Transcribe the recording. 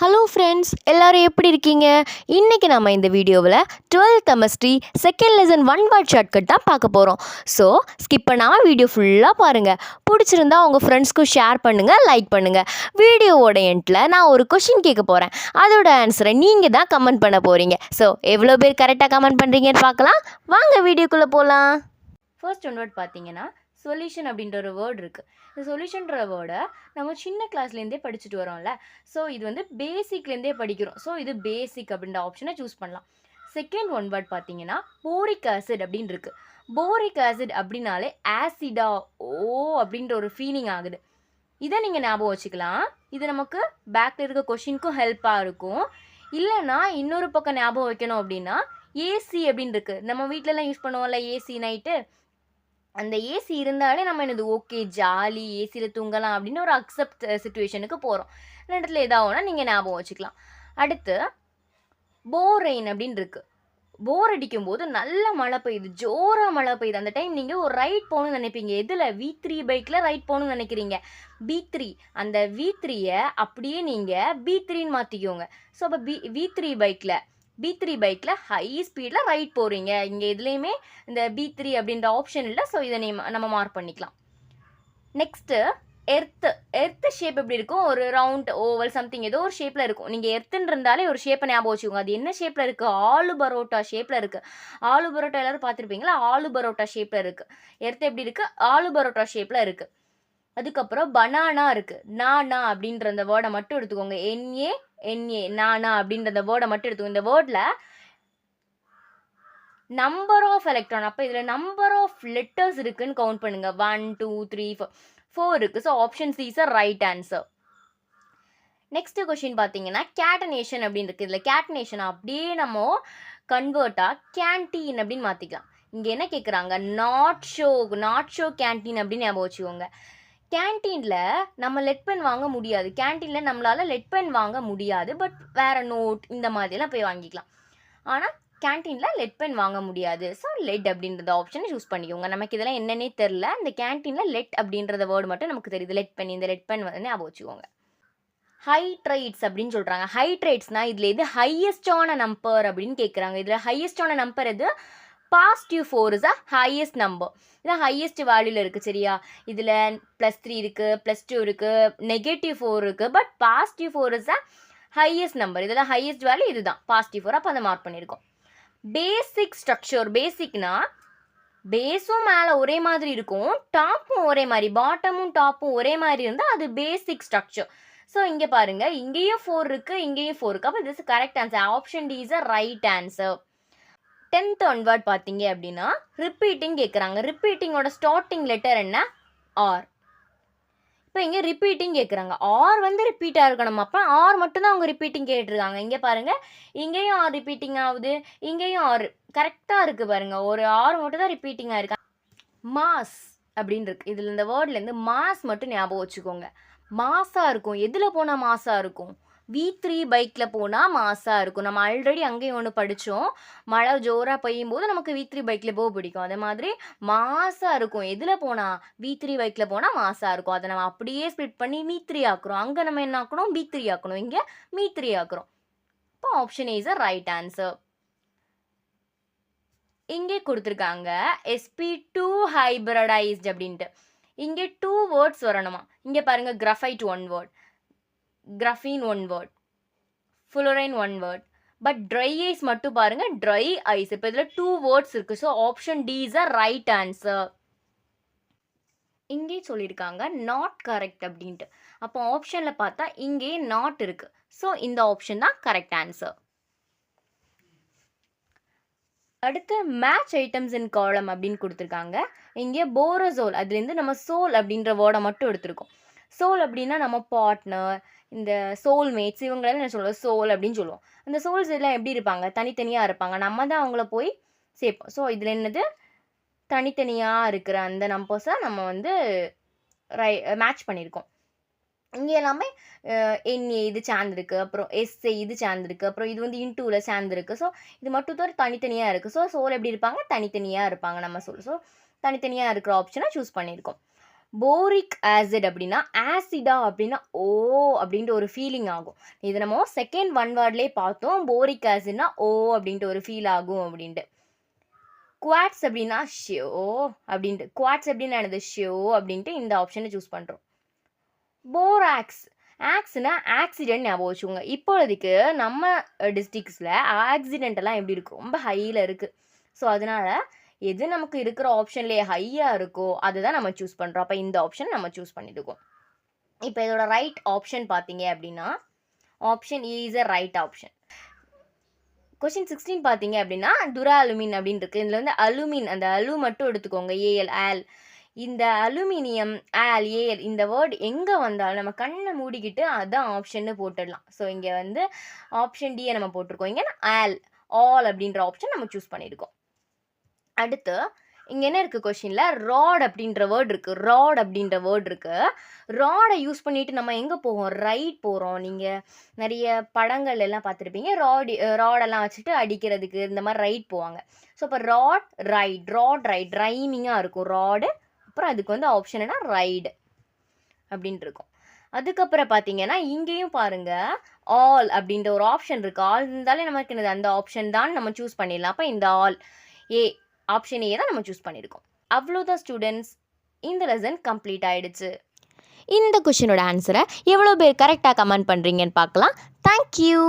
Hello friends, எல்லாரும் எப்படி இருக்கீங்க? இன்றைக்கி நம்ம இந்த வீடியோவில் 12th chemistry second lesson one word shortcut தான் பார்க்க போகிறோம். ஸோ ஸ்கிப் பண்ணாமல் வீடியோ ஃபுல்லாக பாருங்கள். பிடிச்சிருந்தா உங்கள் ஃப்ரெண்ட்ஸ்க்கும் ஷேர் பண்ணுங்கள், லைக் பண்ணுங்கள். வீடியோவோட எண்டில் நான் ஒரு கொஷின் கேட்க போகிறேன். அதோட ஆன்சரை நீங்கள் தான் கமெண்ட் பண்ண போகிறீங்க. ஸோ எவ்வளோ பேர் கரெக்டாக கமெண்ட் பண்ணுறீங்கன்னு பார்க்கலாம். வாங்க வீடியோக்குள்ளே போகலாம். ஃபர்ஸ்ட் ஒன் வேர்ட் பார்த்தீங்கன்னா சொல்யூஷன் அப்படின்ற ஒரு வேர்டு இருக்குது. இந்த சொல்யூஷன்ற வேர்டை நம்ம சின்ன கிளாஸ்லேருந்தே படிச்சுட்டு வரோம்ல. ஸோ இது வந்து பேசிக்லேருந்தே படிக்கிறோம். ஸோ இது பேசிக் அப்படின்ற ஆப்ஷனை சூஸ் பண்ணலாம். செகண்ட் ஒன் வேர்ட் பார்த்தீங்கன்னா போரிக் ஆசிட் அப்படின்னு இருக்குது. போரிக் ஆசிட் அப்படின்னாலே ஆசிடா அப்படின்ற ஒரு ஃபீலிங் ஆகுது. இதை நீங்கள் ஞாபகம் வச்சுக்கலாம். இது நமக்கு பேக்கில் இருக்க கொஷினுக்கும் ஹெல்ப்பாக இருக்கும். இல்லைனா இன்னொரு பக்கம் ஞாபகம் வைக்கணும் அப்படின்னா ஏசி அப்படின்னு இருக்குது. நம்ம வீட்டிலலாம் யூஸ் பண்ணுவோம்ல ஏசி நைட்டு. அந்த ஏசி இருந்தாலே நம்ம என்னது ஓகே ஜாலி ஏசியில் தூங்கலாம் அப்படின்னு ஒரு அக்செப்ட் சிச்சுவேஷனுக்கு போகிறோம். ரெண்டுத்தில் ஏதாவதுனா நீங்கள் ஞாபகம் வச்சுக்கலாம். அடுத்து போரெயின் அப்படின்னு இருக்குது. போர் அடிக்கும்போது நல்ல மழை பெய்யுது, ஜோராக மழை பெய்யுது. அந்த டைம் நீங்கள் ஒரு ரைட் போகணும்னு நினைப்பீங்க. எதில்? V3 பைக்கில் ரைட் போகணும்னு நினைக்கிறீங்க. B3 அந்த V3யை அப்படியே நீங்கள் B3ன்னு மாற்றிக்கோங்க. ஸோ அப்போ B3 பைக்கில் ஹை ஸ்பீடில் ரைட் போகிறீங்க. இங்கே எதுலேயுமே இந்த B3 அப்படின்ற ஆப்ஷன் இல்லை. ஸோ இதை நம்ம மார்க் பண்ணிக்கலாம். நெக்ஸ்ட்டு எர்த்து ஷேப் எப்படி இருக்கும்? ஒரு ரவுண்ட் ஓவல் சம்திங் ஏதோ ஒரு ஷேப்பில் இருக்கும். நீங்கள் எர்த்துன்னு இருந்தாலே ஒரு ஷேப்பை ஞாபகம் வச்சுக்கோங்க. அது என்ன ஷேப்பில் இருக்குது? ஆலு பரோட்டா ஷேப்பில் இருக்குது. ஆலு பரோட்டா எல்லோரும் பார்த்துருப்பீங்களா? ஆலு பரோட்டா ஷேப்பில் இருக்குது. எர்த்து எப்படி இருக்குது? ஆலு பரோட்டா ஷேப்பில் இருக்குது. அதுக்கப்புறம் பனானா இருக்குது. நானா அப்படின்ற அந்த வேர்டை மட்டும் எடுத்துக்கோங்க. NA நானா அப்படின்ற அந்த வேர்டை மட்டும் எடுத்துக்கோங்க. இந்த வேர்டில் நம்பர் ஆஃப் எலக்ட்ரான், அப்போ இதில் நம்பர் ஆஃப் லெட்டர்ஸ் இருக்குன்னு கவுண்ட் பண்ணுங்கள். 1 2 3 4 இருக்குது. So option C is right answer. Next question பார்த்தீங்கன்னா கேட்டனேஷன் அப்படின்னு இருக்குது. இதில் கேட்டனேஷன் அப்படியே நம்ம கன்வெர்ட்டாக கேன்டீன் அப்படின்னு மாற்றிக்கலாம். இங்கே என்ன கேட்குறாங்க? நாட் ஷோ கேன்டீன் அப்படின்னு ஞாபகம் வச்சுக்கோங்க. கேன்டீனில் நம்ம லெட் பென் வாங்க முடியாது. கேன்டீனில் நம்மளால் லெட் பென் வாங்க முடியாது. பட் வேறு நோட் இந்த மாதிரிலாம் போய் வாங்கிக்கலாம். ஆனால் கேன்டீனில் லெட் பென் வாங்க முடியாது. ஸோ லெட் அப்படின்றத ஆப்ஷனை சூஸ் பண்ணிக்கோங்க. நமக்கு இதெல்லாம் என்னன்னே தெரில. இந்த கேன்டீனில் லெட் அப்படின்றத வேர்டு மட்டும் நமக்கு தெரியுது. லெட் பென், இந்த லெட் பென் வந்து ஞாபகம் வச்சுக்கோங்க. ஹைட்ரைட்ஸ் அப்படின்னு சொல்கிறாங்க. ஹைட்ரைட்ஸ்னால் இதில் எது ஹையஸ்டான நம்பர் அப்படின்னு கேட்குறாங்க. இதில் ஹையஸ்டான நம்பர் எது? Positive 4 is a highest number. இதான் ஹையஸ்ட் வேல்யூவில் இருக்குது. சரியா? இதில் +3 இருக்குது, +2 இருக்குது, -4 இருக்குது. But positive 4 is a highest number. இதெல்லாம் ஹையஸ்ட் வேல்யூ இதுதான் பாசிட்டிவ் 4. அப்போ அதை மார்க் பண்ணியிருக்கோம். பேசிக் ஸ்ட்ரக்சர். பேசிக்னா பேஸும் மேலே ஒரே மாதிரி இருக்கும், டாப்பும் ஒரே மாதிரி, பாட்டமும் டாப்பும் ஒரே மாதிரி இருந்தால் அது பேசிக் ஸ்ட்ரக்சர். ஸோ இங்கே பாருங்கள், இங்கேயும் 4 இருக்குது, இங்கேயும் 4 இருக்குது. அப்போ this correct answer. Option D is a right answer. 10th one word பார்த்தீங்க அப்படின்னா ரிப்பீட்டிங் கேட்குறாங்க. ரிப்பீட்டிங்கோட ஸ்டார்டிங் லெட்டர் என்ன? ஆர். இப்போ இங்கே ரிப்பீட்டிங் கேட்குறாங்க. ஆர் வந்து ரிப்பீட்டாக இருக்கணும். அப்போ ஆர் மட்டும்தான் அவங்க ரிப்பீட்டிங் கேட்டிருக்காங்க. இங்கே பாருங்கள், இங்கேயும் ஆர் ரிப்பீட்டிங் ஆகுது, இங்கேயும் ஆர் கரெக்டாக இருக்குது பாருங்கள். ஒரு ஆர் மட்டும் தான் ரிப்பீட்டிங்காக இருக்கு. மாஸ் அப்படின்னு இருக்குது. இதில் இந்த வேர்ட்லேருந்து மாஸ் மட்டும் ஞாபகம் வச்சுக்கோங்க. மாஸாக இருக்கும். எதில் போனால் மாஸாக இருக்கும்? V3 பைக்கில் போனால் மாஸாக இருக்கும். நம்ம ஆல்ரெடி அங்கேயும் ஒன்று படித்தோம். மழை ஜோராக பெய்யும் போது நமக்கு V3 பைக்கில் போக பிடிக்கும். அதே மாதிரி மாஸாக இருக்கும். எதில் போனால்? V3 பைக்கில் போனால் மாஸாக இருக்கும். அதை நம்ம அப்படியே ஸ்ப்ளிட் பண்ணி V3 ஆக்குறோம். அங்கே நம்ம என்ன ஆக்கணும்? B3 ஆக்கணும். இங்கே V3 ஆக்குறோம். இப்போ option is a right answer. இங்கே கொடுத்துருக்காங்க sp2 ஹைப்ரடைஸ்ட் அப்படின்ட்டு. இங்கே 2 வேர்ட்ஸ் வரணுமா? இங்கே பாருங்கள், graphite 1 word, graphene 1 word, fluorine 1 word. But dry ice மட்டும் பாருங்கள், ட்ரை ஐஸ். இப்போ இதில் 2 வேர்ட்ஸ் இருக்குது. So option D is a right answer. இங்கே சொல்லியிருக்காங்க நாட் கரெக்ட் அப்படின்ட்டு. அப்போ ஆப்ஷனில் பார்த்தா இங்கே நாட் இருக்குது. ஸோ இந்த ஆப்ஷன் தான் கரெக்ட் ஆன்சர். அடுத்து மேட்ச் ஐட்டம்ஸ் இன் காலம் அப்படின்னு கொடுத்துருக்காங்க. இங்கே போரோசோல், அதுலேருந்து நம்ம சோல் அப்படின்ற வேர்டை மட்டும் எடுத்திருக்கோம். சோல் அப்படின்னா நம்ம பார்ட்னர், இந்த சோல்மேட்ஸ், இவங்களெல்லாம் என்ன சொல்லுவோம்? சோல் அப்படின்னு சொல்லுவோம். அந்த சோல்ஸ் எல்லாம் எப்படி இருப்பாங்க? தனித்தனியாக இருப்பாங்க. நம்ம தான் அவங்கள போய் சேர்ப்போம். ஸோ இதில் என்னது? தனித்தனியாக இருக்கிற அந்த நம்பர்ஸை நம்ம வந்து மேட்ச் பண்ணியிருக்கோம். இங்கே எல்லாமே NA இது சேர்ந்துருக்கு, அப்புறம் SA இது சேர்ந்துருக்கு, அப்புறம் இது வந்து இன்டூவில் சேர்ந்துருக்கு. ஸோ இது மட்டும் தான் தனித்தனியாக இருக்குது. ஸோ சோல் எப்படி இருப்பாங்க? தனித்தனியாக இருப்பாங்க நம்ம சோல். ஸோ தனித்தனியாக இருக்கிற ஆப்ஷனை சூஸ் பண்ணியிருக்கோம். போரிக் ஆசிட் அப்படின்னா ஆசிடா அப்படின்னா ஓ அப்படின்ட்டு ஒரு ஃபீலிங் ஆகும். இது நம்ம செகண்ட் ஒன் வேர்ட்லேயே பார்த்தோம். போரிக் ஆசிட்னா ஓ அப்படின்ட்டு ஒரு ஃபீல் ஆகும் அப்படின்ட்டு. குவாட்ஸ் அப்படின்னா ஷியோ அப்படின்ட்டு. குவாட்ஸ் எப்படின்னா என்னது ஷியோ அப்படின்ட்டு இந்த ஆப்ஷனை சூஸ் பண்ணுறோம். போராக்ஸ் ஆக்ஸ்னா ஆக்சிடென்ட் ஞாபகம் வச்சுக்கோங்க. இப்போதைக்கு நம்ம டிஸ்ட்ரிக்ஸில் ஆக்சிடென்ட் எல்லாம் எப்படி இருக்கும், ரொம்ப ஹையில் இருக்குது. ஸோ அதனால எது நமக்கு இருக்கிற ஆப்ஷன்லேயே ஹையாக இருக்கோ அதுதான் நம்ம சூஸ் பண்ணுறோம். அப்போ இந்த ஆப்ஷன் நம்ம சூஸ் பண்ணியிருக்கோம். இப்போ இதோட ரைட் ஆப்ஷன் பார்த்தீங்க அப்படின்னா option A is a right option. Question 16 பார்த்தீங்க அப்படின்னா துரா அலுமின் அப்படின்னு இருக்குது. இதில் வந்து அலுமின் அந்த அலு மட்டும் எடுத்துக்கோங்க. ஏஎல் ஆல். இந்த அலுமினியம் ஆல் ஏஎல் இந்த வேர்ட் எங்கே வந்தாலும் நம்ம கண்ணை மூடிக்கிட்டு அதான் ஆப்ஷன்னு போட்டுடலாம். ஸோ இங்கே வந்து ஆப்ஷன் டியை நம்ம போட்டிருக்கோம். இங்கே ஆல் அப்படின்ற ஆப்ஷன் நம்ம சூஸ் பண்ணியிருக்கோம். அடுத்து இங்கே என்ன இருக்குது கொஷினில் ராட் அப்படின்ற வேர்ட் இருக்குது. ராட் அப்படின்ற வேர்ட் இருக்குது. ராடை யூஸ் பண்ணிவிட்டு நம்ம எங்கே போவோம், ரைட் போகிறோம். நீங்கள் நிறைய படங்கள் எல்லாம் பார்த்துருப்பீங்க. ராடெல்லாம் வச்சுட்டு அடிக்கிறதுக்கு இந்த மாதிரி ரைட் போவாங்க. ஸோ இப்போ ராட் ரைட் ரைமிங்காக இருக்கும். ராடு அப்புறம் அதுக்கு வந்து ஆப்ஷன் என்ன ரைடு அப்படின்ட்டு இருக்கும். அதுக்கப்புறம் பார்த்தீங்கன்னா இங்கேயும் பாருங்கள் ஆல் அப்படின்ற ஒரு ஆப்ஷன் இருக்குது. ஆல் இருந்தாலே நமக்கு என்னது அந்த ஆப்ஷன் தான் நம்ம சூஸ் பண்ணிடலாம். அப்போ இந்த ஆல் ஆப்ஷன் ஏ தான் நம்ம சூஸ் பண்ணியிருக்கோம். அவ்வளோதான் ஸ்டூடெண்ட்ஸ், இந்த லெசன் கம்ப்ளீட் ஆகிடுச்சு. இந்த கொஷினோட ஆன்சரை எவ்வளோ பேர் கரெக்டாக கமெண்ட் பண்ணுறீங்கன்னு பார்க்கலாம். தேங்க்யூ.